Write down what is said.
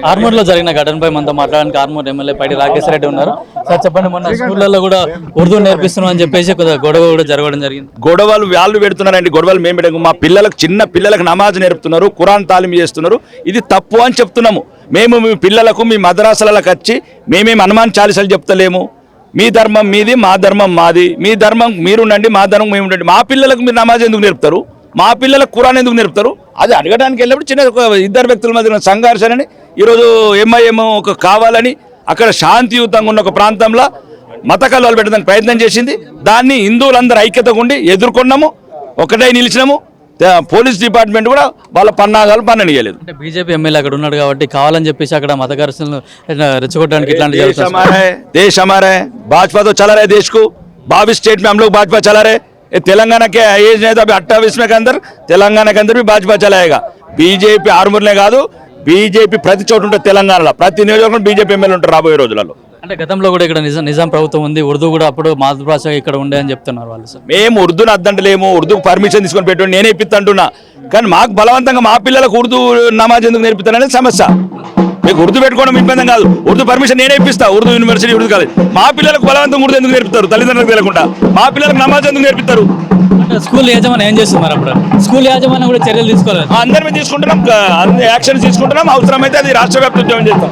ఆర్మూర్లో జరిగిన ఘటనపై మనతో మాట్లాడడానికి ఆర్మూర్ ఎమ్మెల్యే పైడి రాకేష్ రెడ్డి ఉన్నారు. సార్ చెప్పండి, మొన్న స్కూళ్ళల్లో కూడా ఉర్దూ నేర్పిస్తున్నాం అని చెప్పేసి కొద్దిగా గొడవ కూడా జరగడం జరిగింది. గొడవలు వాళ్ళు పెడుతున్నారండి, గొడవలు మేము పెట్టాము. మా పిల్లలకు చిన్న పిల్లలకు నమాజ్ నేర్పుతున్నారు, ఖురాన్ తాలీం చేస్తున్నారు. ఇది తప్పు అని చెప్తున్నాము. మేము మీ పిల్లలకు మీ మద్రాసాలకు వచ్చి మేమేమి హనుమాన్ చాలీసాలు చెప్తలేము. మీ ధర్మం మీది, మా ధర్మం మాది. మీ ధర్మం మీరుండండి, మా ధర్మం మేము ఉండండి. మా పిల్లలకు మీరు నమాజ్ ఎందుకు నేర్పుతారు? మా పిల్లలకు ఖురాన్ ఎందుకు నేర్పుతారు? అది అడగడానికి వెళ్ళినప్పుడు చిన్న ఇద్దరు వ్యక్తుల మధ్య సంఘర్షణని ఈరోజు ఎంఐఎం ఒక కావాలని అక్కడ శాంతియుతంగా ఉన్న ఒక ప్రాంతంలో మత కలవలు పెట్టడానికి ప్రయత్నం చేసింది. దాన్ని హిందువులందరూ ఐక్యతగా ఉండి ఎదుర్కొన్నాము, ఒకటే నిలిచినాము. పోలీస్ డిపార్ట్మెంట్ కూడా వాళ్ళ పన్నాగాలు పన్ననియలేదు. అంటే బీజేపీ ఎమ్మెల్యే అక్కడ ఉన్నాడు కాబట్టి కావాలని చెప్పేసి అక్కడ మత ఘర్షణలు రెచ్చగొట్టడానికి ఇట్లాంటి देश हमारा है, भाजपा तो चला रहा है देश को. 22 स्टेट में हम लोग भाजपा चला रहे. तेलंगाना के एज नहीं था, अभी 28 में के अंदर तेलंगाना के अंदर भी भाजपा चलाएगा. बीजेपी ఆర్మూర్లే కాదు, బీజేపీ ప్రతి చోటు ఉంటుంది. తెలంగాణలో ప్రతి నియోజకవర్గం బీజేపీ ఎమ్మెల్యే ఉంటారు రాబోయే రోజులలో. అంటే గతంలో కూడా ఇక్కడ నిజాం ప్రభుత్వం ఉంది, ఉర్దూ కూడా అప్పుడు మాతృభాష ఇక్కడ ఉండే అని చెప్తున్నారు వాళ్ళు. సార్ మేము ఉర్దూని అద్దంటలేము, ఉర్దూకు పర్మిషన్ తీసుకొని పెట్టండి, నేనే ఇప్పిస్తంటున్నా. కానీ మాకు బలవంతంగా మా పిల్లలకు ఉర్దూ నమాజ్ ఎందుకు నేర్పిస్తాననేది సమస్య. మీకు ఉర్దూ పెట్టుకోవడం ఇబ్బంది కాదు, ఉర్దూ పర్మిషన్ నేనే ఇప్పిస్తా. ఉర్దూ యూనివర్సిటీ ఉర్దూ కాదు. మా పిల్లలకు బలవంతంగా ఉర్దూ ఎందుకు నేర్పుతారు? తల్లిదండ్రులకు తెలియకుండా మా పిల్లలకు నమాజ్ ఎందుకు నేర్పిస్తారు? అంటే స్కూల్ యాజమాన్యం ఏం చేస్తున్నారు? అప్పుడు స్కూల్ యాజమాన్యం కూడా చర్యలు తీసుకోవాలి. అందరి మీద తీసుకుంటున్నాం, యాక్షన్ తీసుకుంటున్నాం. అవసరమైతే అది రాష్ట్ర వ్యాప్త ఉద్యమం చేస్తాం.